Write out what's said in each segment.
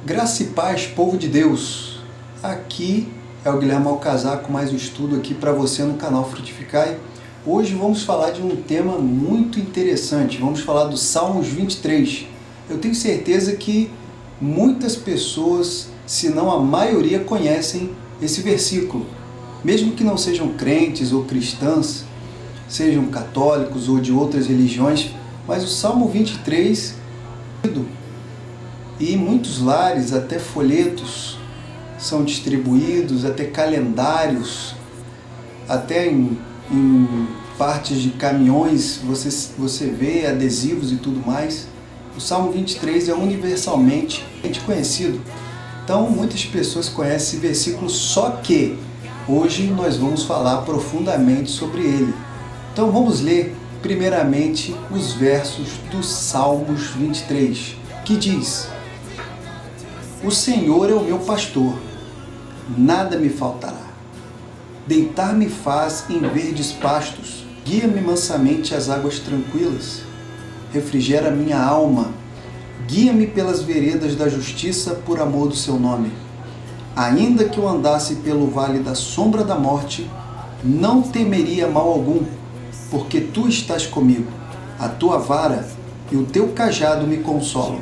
Graça e paz, povo de Deus. Aqui é o Guilherme Alcazar com mais um estudo aqui para você no canal Frutificai. Hoje vamos falar de um tema muito interessante. Vamos falar do Salmos 23. Eu tenho certeza que muitas pessoas, se não a maioria, conhecem esse versículo. Mesmo que não sejam crentes ou cristãs, sejam católicos ou de outras religiões, mas o Salmo 23, e em muitos lares até folhetos são distribuídos, até calendários, até em partes de caminhões você vê adesivos e tudo mais. O Salmo 23 é universalmente conhecido. Então muitas pessoas conhecem esse versículo, só que hoje nós vamos falar profundamente sobre ele. Então vamos ler primeiramente os versos do Salmos 23, que diz: O Senhor é o meu pastor, nada me faltará. Deitar-me faz em verdes pastos, guia-me mansamente às águas tranquilas. Refrigera minha alma, guia-me pelas veredas da justiça por amor do seu nome. Ainda que eu andasse pelo vale da sombra da morte, não temeria mal algum, porque tu estás comigo. A tua vara e o teu cajado me consolam.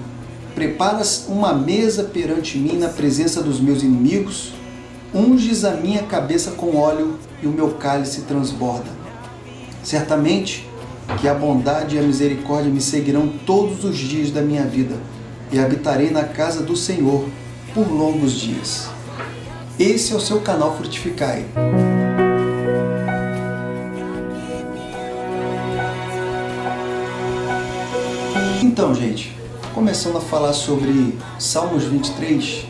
Preparas uma mesa perante mim na presença dos meus inimigos, unges a minha cabeça com óleo e o meu cálice transborda. Certamente que a bondade e a misericórdia me seguirão todos os dias da minha vida, e habitarei na casa do Senhor por longos dias. Esse é o seu canal Frutificai. Então, gente, começando a falar sobre Salmos 23,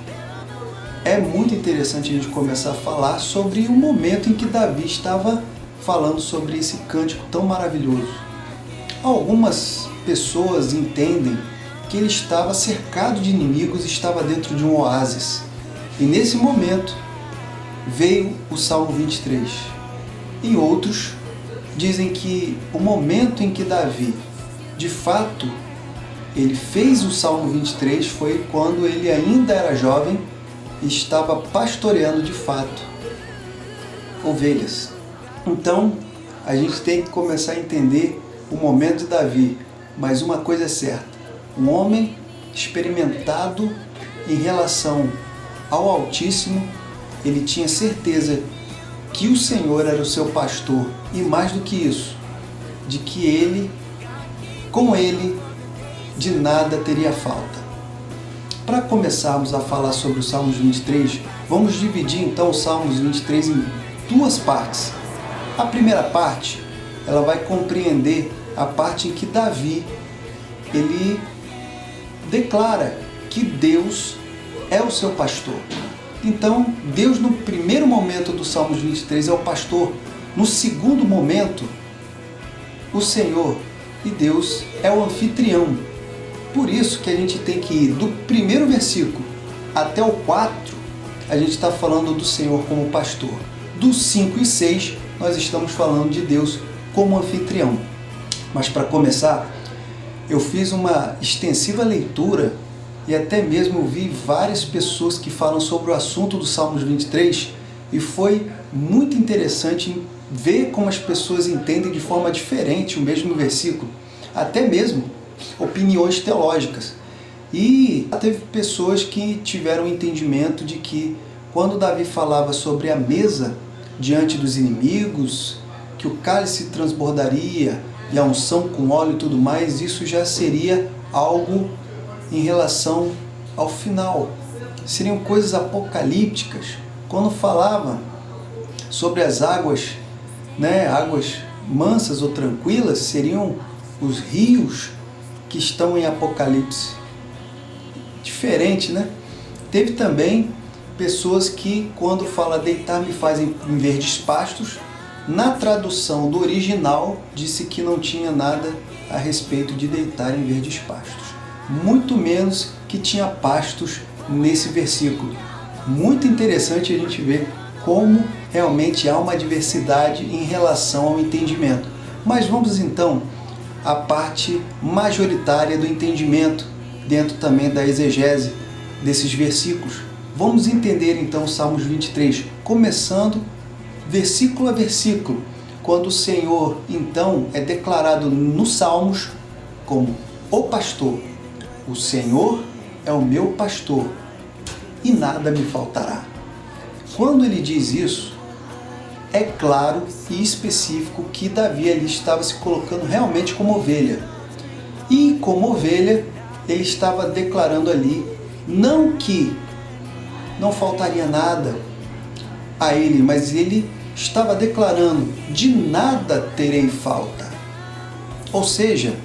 é muito interessante a gente começar a falar sobre o momento em que Davi estava falando sobre esse cântico tão maravilhoso. Algumas pessoas entendem que ele estava cercado de inimigos e estava dentro de um oásis. E nesse momento veio o Salmo 23. E outros dizem que o momento em que Davi, de fato, ele fez o Salmo 23 foi quando ele ainda era jovem e estava pastoreando de fato ovelhas. Então, a gente tem que começar a entender o momento de Davi. Mas uma coisa é certa, um homem experimentado em relação ao Altíssimo, ele tinha certeza que o Senhor era o seu pastor, e mais do que isso, de que ele, com ele, de nada teria falta. Para começarmos a falar sobre o Salmos 23, vamos dividir então o Salmos 23 em duas partes. A primeira parte, ela vai compreender a parte em que Davi, ele declara que Deus é o seu pastor. Então, Deus no primeiro momento do Salmos 23 é o pastor. No segundo momento, o Senhor e Deus é o anfitrião. Por isso que a gente tem que ir do primeiro versículo até o 4, a gente está falando do Senhor como pastor. Dos 5 e 6, nós estamos falando de Deus como anfitrião. Mas para começar, eu fiz uma extensiva leitura e até mesmo vi várias pessoas que falam sobre o assunto do Salmos 23 e foi muito interessante ver como as pessoas entendem de forma diferente o mesmo versículo, até mesmo opiniões teológicas. E teve pessoas que tiveram o entendimento de que quando Davi falava sobre a mesa diante dos inimigos, que o cálice transbordaria e a unção com óleo e tudo mais, isso já seria algo em relação ao final. Seriam coisas apocalípticas. Quando falava sobre as águas, águas mansas ou tranquilas, seriam os rios que estão em Apocalipse. Diferente, né? Teve também pessoas que, quando fala deitar-me faz em verdes pastos, na tradução do original, disse que não tinha nada a respeito de deitar em verdes pastos. Muito menos que tinha pastos nesse versículo. Muito interessante a gente ver como realmente há uma diversidade em relação ao entendimento. Mas vamos então à parte majoritária do entendimento, dentro também da exegese, desses versículos. Vamos entender então Salmos 23, começando versículo a versículo, quando o Senhor então é declarado nos Salmos como o pastor. O Senhor é o meu pastor e nada me faltará. Quando ele diz isso, é claro e específico que Davi ali estava se colocando realmente como ovelha. E como ovelha, ele estava declarando ali, não que não faltaria nada a ele, mas ele estava declarando, de nada terei falta. Ou seja,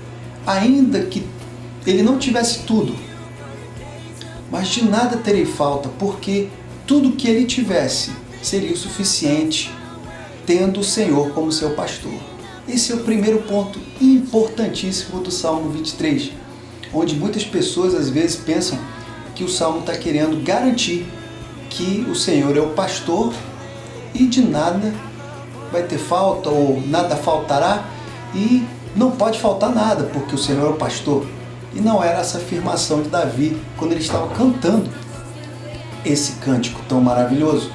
ainda que ele não tivesse tudo, mas de nada terei falta, porque tudo que ele tivesse seria o suficiente, tendo o Senhor como seu pastor. Esse é o primeiro ponto importantíssimo do Salmo 23, onde muitas pessoas às vezes pensam que o Salmo está querendo garantir que o Senhor é o pastor e de nada vai ter falta ou nada faltará e não pode faltar nada porque o Senhor é o pastor. E não era essa afirmação de Davi quando ele estava cantando esse cântico tão maravilhoso.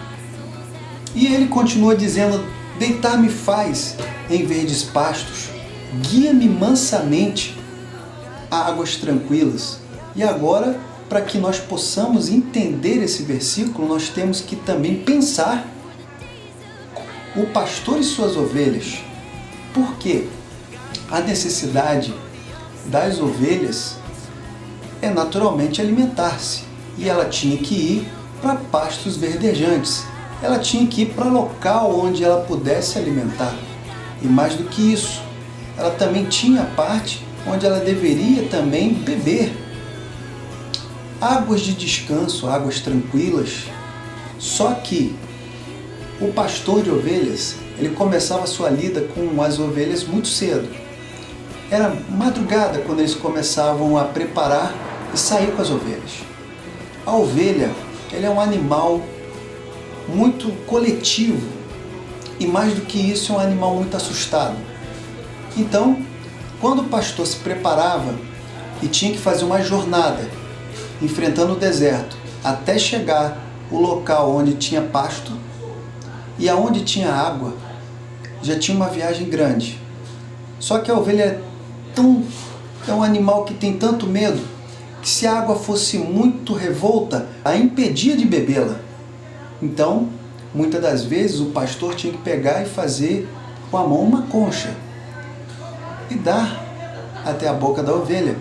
E ele continua dizendo, deitar-me faz em verdes pastos, guia-me mansamente a águas tranquilas. E agora, para que nós possamos entender esse versículo, nós temos que também pensar o pastor e suas ovelhas. Por quê? A necessidade das ovelhas é naturalmente alimentar-se. E ela tinha que ir para pastos verdejantes. Ela tinha que ir para local onde ela pudesse alimentar. E mais do que isso, ela também tinha a parte onde ela deveria também beber. Águas de descanso, águas tranquilas. Só que o pastor de ovelhas, ele começava a sua lida com as ovelhas muito cedo. Era madrugada quando eles começavam a preparar e sair com as ovelhas. A ovelha, ela é um animal muito coletivo e mais do que isso é um animal muito assustado. Então, quando o pastor se preparava e tinha que fazer uma jornada enfrentando o deserto até chegar ao local onde tinha pasto e aonde tinha água, já tinha uma viagem grande. Só que a ovelha é um animal que tem tanto medo que se a água fosse muito revolta, a impedia de bebê-la. Então, muitas das vezes o pastor tinha que pegar e fazer com a mão uma concha e dar até a boca da ovelha.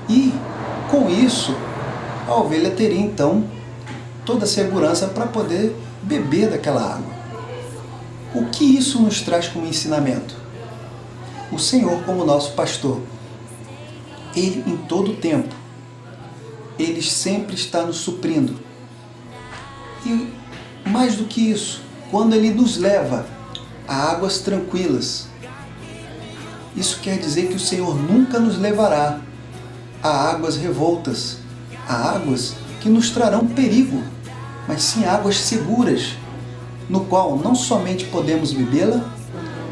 E com isso, a ovelha teria então toda a segurança para poder beber daquela água. O que isso nos traz como ensinamento? O Senhor como nosso pastor, Ele em todo o tempo, Ele sempre está nos suprindo. E mais do que isso, quando Ele nos leva a águas tranquilas, isso quer dizer que o Senhor nunca nos levará a águas revoltas, a águas que nos trarão perigo, mas sim águas seguras, no qual não somente podemos bebê-la,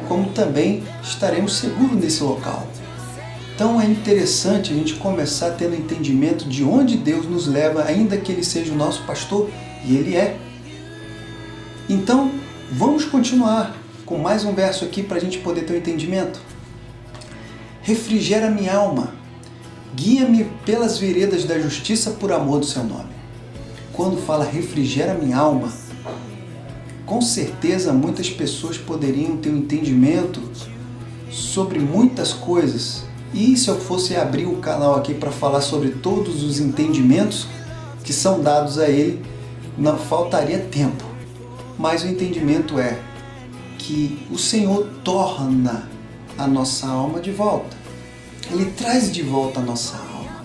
como também estaremos seguros nesse local. Então é interessante a gente começar tendo entendimento de onde Deus nos leva, ainda que Ele seja o nosso pastor, e Ele é. Então, vamos continuar com mais um verso aqui para a gente poder ter um entendimento. Refrigera minha alma, guia-me pelas veredas da justiça por amor do seu nome. Quando fala refrigera minha alma, com certeza muitas pessoas poderiam ter um entendimento sobre muitas coisas. E se eu fosse abrir o canal aqui para falar sobre todos os entendimentos que são dados a ele, não faltaria tempo. Mas o entendimento é que o Senhor torna a nossa alma de volta. Ele traz de volta a nossa alma.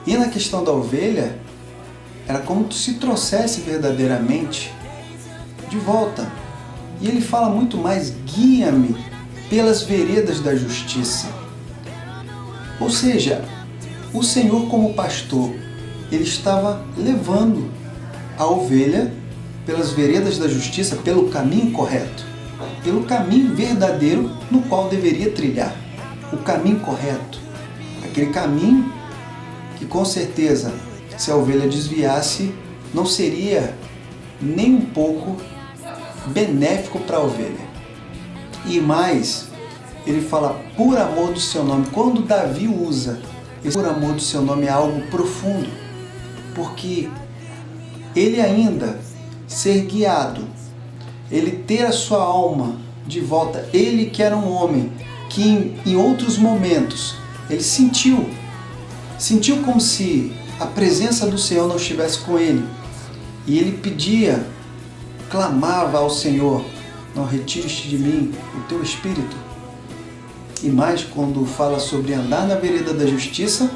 E na questão da ovelha, era como se trouxesse verdadeiramente de volta. E ele fala muito mais, guia-me pelas veredas da justiça. Ou seja, o Senhor como pastor, ele estava levando a ovelha pelas veredas da justiça, pelo caminho correto, pelo caminho verdadeiro no qual deveria trilhar. O caminho correto, aquele caminho que com certeza, se a ovelha desviasse, não seria nem um pouco benéfico para a ovelha. E mais, ele fala por amor do seu nome. Quando Davi usa esse por amor do seu nome, é algo profundo, porque ele ainda ser guiado, ele ter a sua alma de volta, ele que era um homem que em outros momentos ele sentiu como se a presença do Senhor não estivesse com ele, e ele pedia, clamava ao Senhor: não retires de mim o teu espírito. E mais, quando fala sobre andar na vereda da justiça,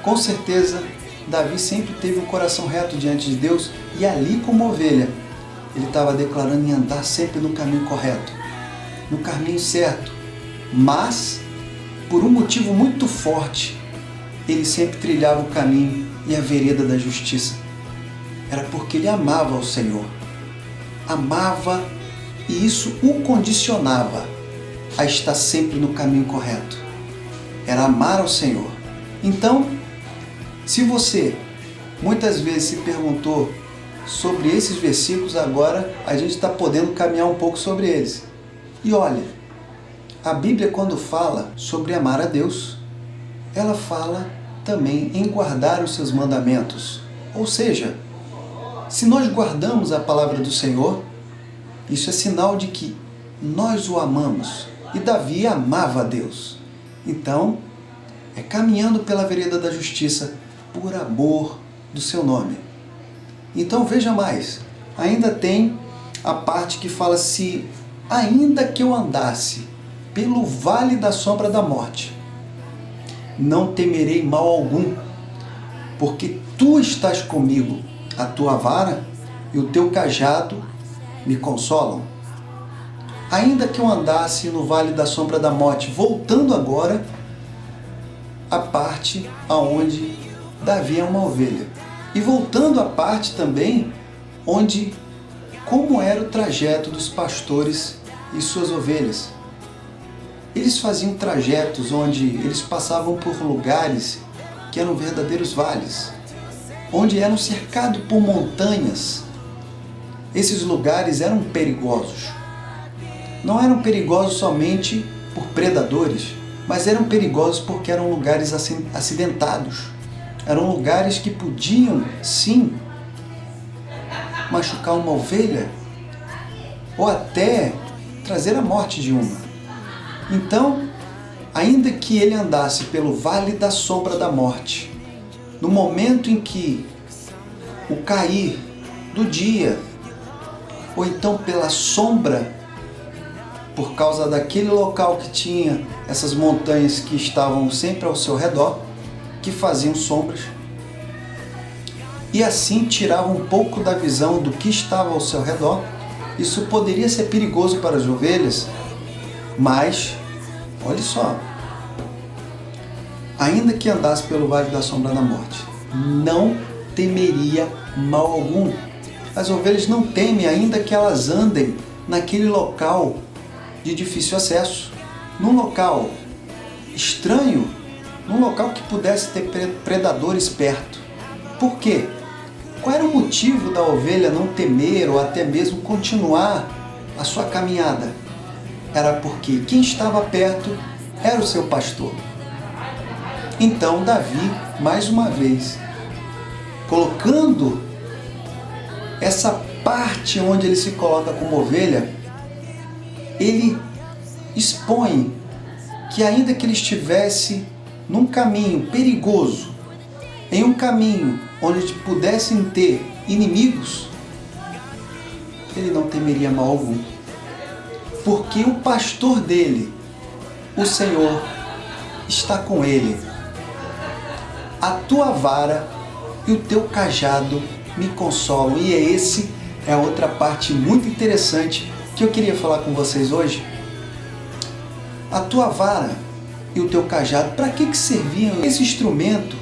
com certeza Davi sempre teve um coração reto diante de Deus, e ali como ovelha, ele estava declarando em andar sempre no caminho correto, no caminho certo. Mas, por um motivo muito forte, ele sempre trilhava o caminho e a vereda da justiça. Era porque ele amava o Senhor. Amava, e isso o condicionava a estar sempre no caminho correto. Era amar ao Senhor. Então, se você muitas vezes se perguntou sobre esses versículos, agora a gente está podendo caminhar um pouco sobre eles. E olha, a Bíblia, quando fala sobre amar a Deus, ela fala também em guardar os seus mandamentos. Ou seja, se nós guardamos a palavra do Senhor, isso é sinal de que nós o amamos. E Davi amava a Deus. Então, é caminhando pela vereda da justiça por amor do seu nome. Então veja mais, ainda tem a parte que fala: se ainda que eu andasse pelo vale da sombra da morte, não temerei mal algum, porque tu estás comigo, a tua vara e o teu cajado me consolam. Ainda que eu andasse no vale da sombra da morte, voltando agora à parte aonde Davi é uma ovelha. E voltando à parte também onde, como era o trajeto dos pastores e suas ovelhas. Eles faziam trajetos onde eles passavam por lugares que eram verdadeiros vales, onde eram cercados por montanhas. Esses lugares eram perigosos. Não eram perigosos somente por predadores, mas eram perigosos porque eram lugares acidentados. Eram lugares que podiam, sim, machucar uma ovelha ou até trazer a morte de uma. Então, ainda que ele andasse pelo vale da sombra da morte, no momento em que o cair do dia, ou então pela sombra, por causa daquele local que tinha essas montanhas que estavam sempre ao seu redor, que faziam sombras, e assim tiravam um pouco da visão do que estava ao seu redor. Isso poderia ser perigoso para as ovelhas, mas, olha só, ainda que andasse pelo vale da sombra da morte, não temeria mal algum. As ovelhas não temem, ainda que elas andem naquele local de difícil acesso, num local estranho, num local que pudesse ter predadores perto. Por quê? Qual era o motivo da ovelha não temer ou até mesmo continuar a sua caminhada? Era porque quem estava perto era o seu pastor. Então Davi, mais uma vez, colocando essa parte onde ele se coloca como ovelha, ele expõe que ainda que ele estivesse num caminho perigoso, em um caminho onde pudessem ter inimigos, ele não temeria mal algum, porque o pastor dele, o Senhor, está com ele. A tua vara e o teu cajado me consolam. E é outra parte muito interessante que eu queria falar com vocês hoje. A tua vara e o teu cajado, para que serviam? Esse instrumento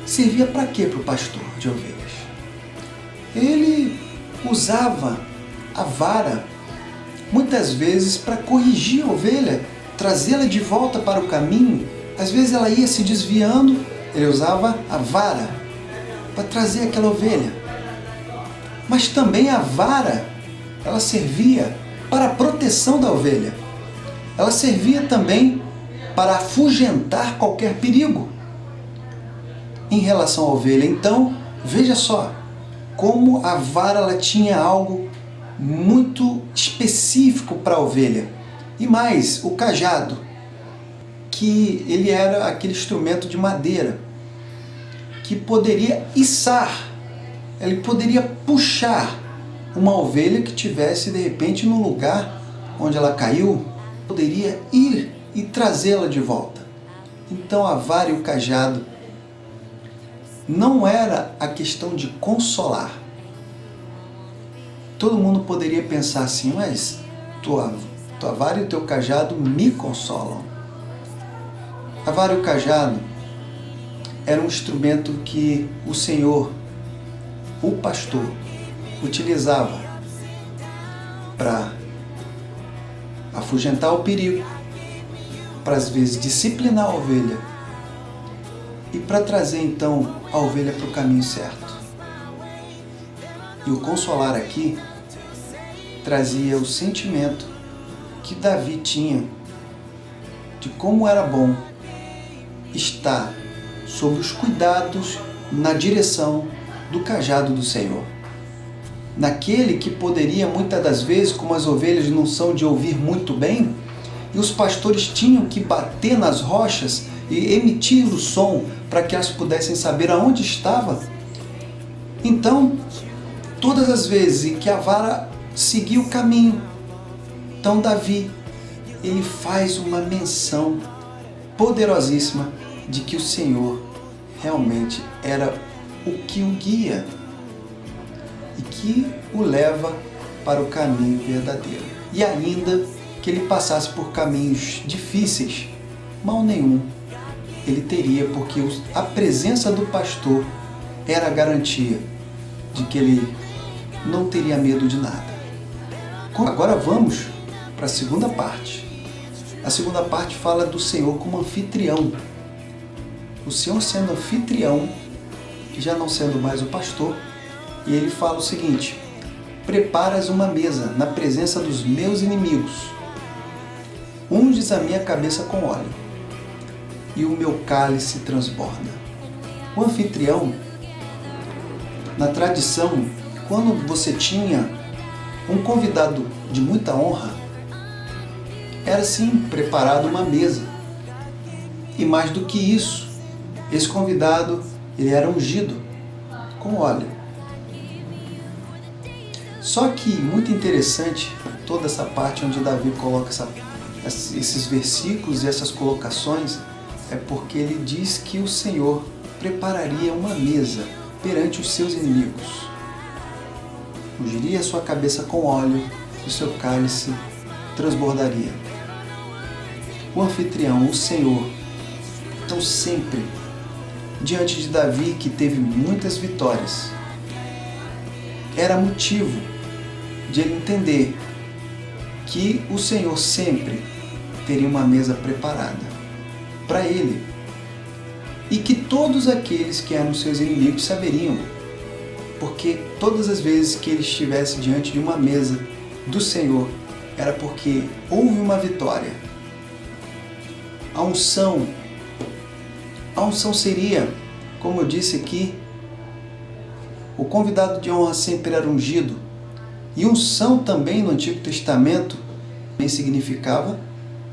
servia para quê para o pastor de ovelhas? Ele usava a vara muitas vezes para corrigir a ovelha, trazê-la de volta para o caminho, Às vezes ela ia se desviando, ele usava a vara para trazer aquela ovelha. Mas também a vara, ela servia para a proteção da ovelha. Ela servia também para afugentar qualquer perigo em relação à ovelha. Então, veja só, como a vara ela tinha algo muito específico para a ovelha. E mais, o cajado, que ele era aquele instrumento de madeira, que poderia içar, ele poderia puxar uma ovelha que tivesse de repente no lugar onde ela caiu, poderia ir e trazê-la de volta. Então a vara e o cajado não era a questão de consolar. Todo mundo poderia pensar assim, mas tua vara e o teu cajado me consolam. A vara e o cajado era um instrumento que o Senhor, o pastor, utilizava para afugentar o perigo, para às vezes disciplinar a ovelha e para trazer então a ovelha para o caminho certo. E o consolar aqui trazia o sentimento que Davi tinha de como era bom estar sob os cuidados na direção do cajado do Senhor. Naquele que poderia, muitas das vezes, como as ovelhas não são de ouvir muito bem, e os pastores tinham que bater nas rochas e emitir o som para que elas pudessem saber aonde estava. Então, todas as vezes em que a vara seguia o caminho, então Davi, ele faz uma menção poderosíssima de que o Senhor realmente era o que o guia e que o leva para o caminho verdadeiro. E ainda que ele passasse por caminhos difíceis, mal nenhum ele teria, porque a presença do pastor era a garantia de que ele não teria medo de nada. Agora vamos para a segunda parte. A segunda parte fala do Senhor como anfitrião. O Senhor sendo anfitrião, já não sendo mais o pastor, e ele fala o seguinte: preparas uma mesa na presença dos meus inimigos, unges a minha cabeça com óleo, e o meu cálice transborda. O anfitrião, na tradição, quando você tinha um convidado de muita honra, era sim preparada uma mesa. E mais do que isso, esse convidado ele era ungido com óleo. Só que muito interessante toda essa parte onde Davi coloca esses versículos e essas colocações, é porque ele diz que o Senhor prepararia uma mesa perante os seus inimigos. Ungiria a sua cabeça com óleo, o seu cálice transbordaria. O anfitrião, o Senhor, então sempre diante de Davi, que teve muitas vitórias, era motivo de ele entender que o Senhor sempre teria uma mesa preparada para ele, e que todos aqueles que eram seus inimigos saberiam, porque todas as vezes que ele estivesse diante de uma mesa do Senhor, era porque houve uma vitória. A unção seria, como eu disse aqui, o convidado de honra sempre era ungido. E unção também no Antigo Testamento também significava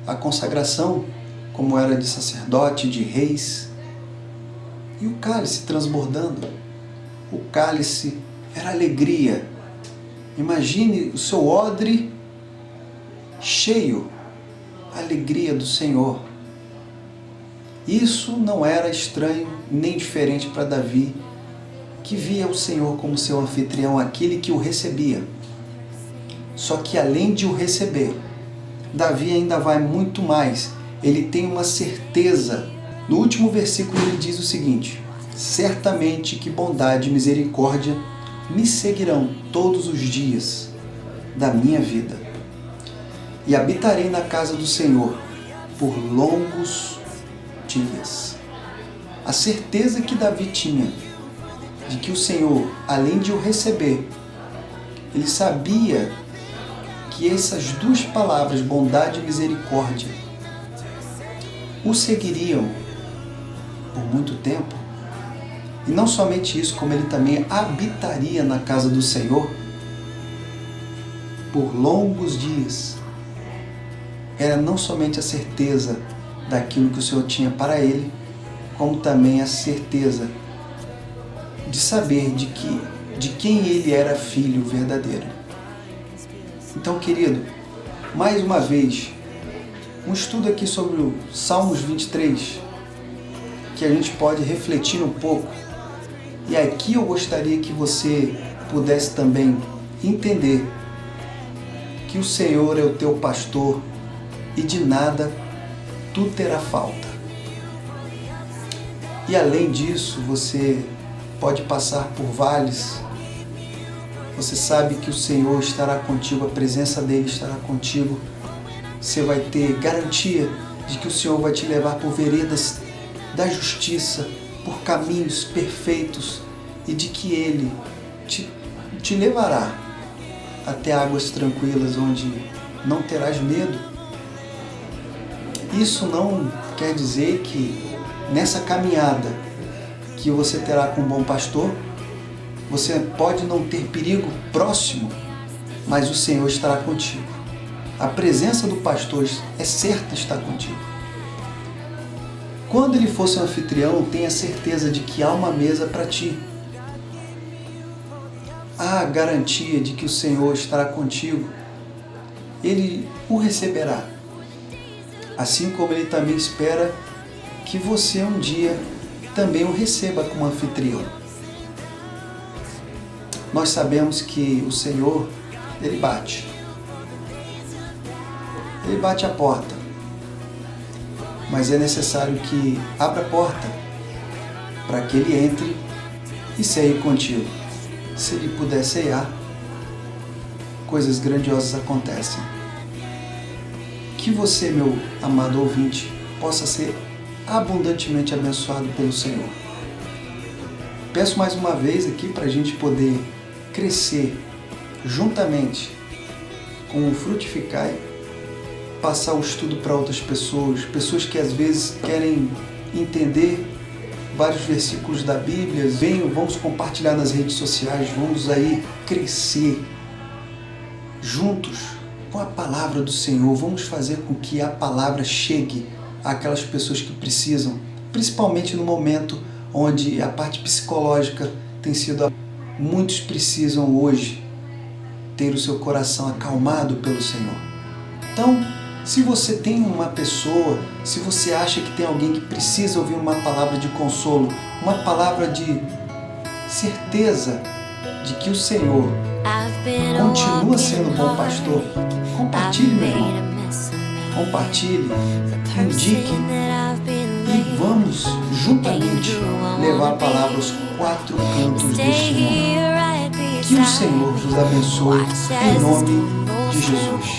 a consagração, como era de sacerdote, de reis. E o cálice transbordando. O cálice era alegria. Imagine o seu odre cheio, a alegria do Senhor. Isso não era estranho nem diferente para Davi, que via o Senhor como seu anfitrião, aquele que o recebia. Só que além de o receber, Davi ainda vai muito mais. Ele tem uma certeza. No último versículo ele diz o seguinte: certamente que bondade e misericórdia me seguirão todos os dias da minha vida, e habitarei na casa do Senhor por longos fortias. A certeza que Davi tinha de que o Senhor, além de o receber, ele sabia que essas duas palavras, bondade e misericórdia, o seguiriam por muito tempo. E não somente isso, como ele também habitaria na casa do Senhor por longos dias. Era não somente a certeza daquilo que o Senhor tinha para ele, como também a certeza de saber de quem ele era filho verdadeiro. Então, querido, mais uma vez, um estudo aqui sobre o Salmos 23, que a gente pode refletir um pouco. E aqui eu gostaria que você pudesse também entender que o Senhor é o teu pastor e de nada tu terá falta. E além disso, você pode passar por vales. Você sabe que o Senhor estará contigo, a presença dele estará contigo. Você vai ter garantia de que o Senhor vai te levar por veredas da justiça, por caminhos perfeitos, e de que ele te levará até águas tranquilas, onde não terás medo. Isso não quer dizer que nessa caminhada que você terá com um bom pastor, você pode não ter perigo próximo, mas o Senhor estará contigo. A presença do pastor é certa estar contigo. Quando ele for seu anfitrião, tenha certeza de que há uma mesa para ti. Há a garantia de que o Senhor estará contigo. Ele o receberá. Assim como ele também espera que você um dia também o receba como anfitrião. Nós sabemos que o Senhor, ele bate. Ele bate a porta. Mas é necessário que abra a porta para que ele entre e ceie contigo. Se ele puder ceiar, coisas grandiosas acontecem. Que você, meu amado ouvinte, possa ser abundantemente abençoado pelo Senhor. Peço mais uma vez aqui para a gente poder crescer juntamente com o Frutificai, passar o estudo para outras pessoas que às vezes querem entender vários versículos da Bíblia. Venham, vamos compartilhar nas redes sociais, vamos aí crescer juntos com a palavra do Senhor. Vamos fazer com que a palavra chegue àquelas pessoas que precisam, principalmente no momento onde a parte psicológica tem sido... Muitos precisam hoje ter o seu coração acalmado pelo Senhor. Então, se você tem uma pessoa, se você acha que tem alguém que precisa ouvir uma palavra de consolo, uma palavra de certeza de que o Senhor continua sendo bom pastor, compartilhe, meu irmão. Compartilhe, indique e vamos juntamente levar a palavra aos quatro cantos deste mundo. Que o Senhor nos abençoe em nome de Jesus.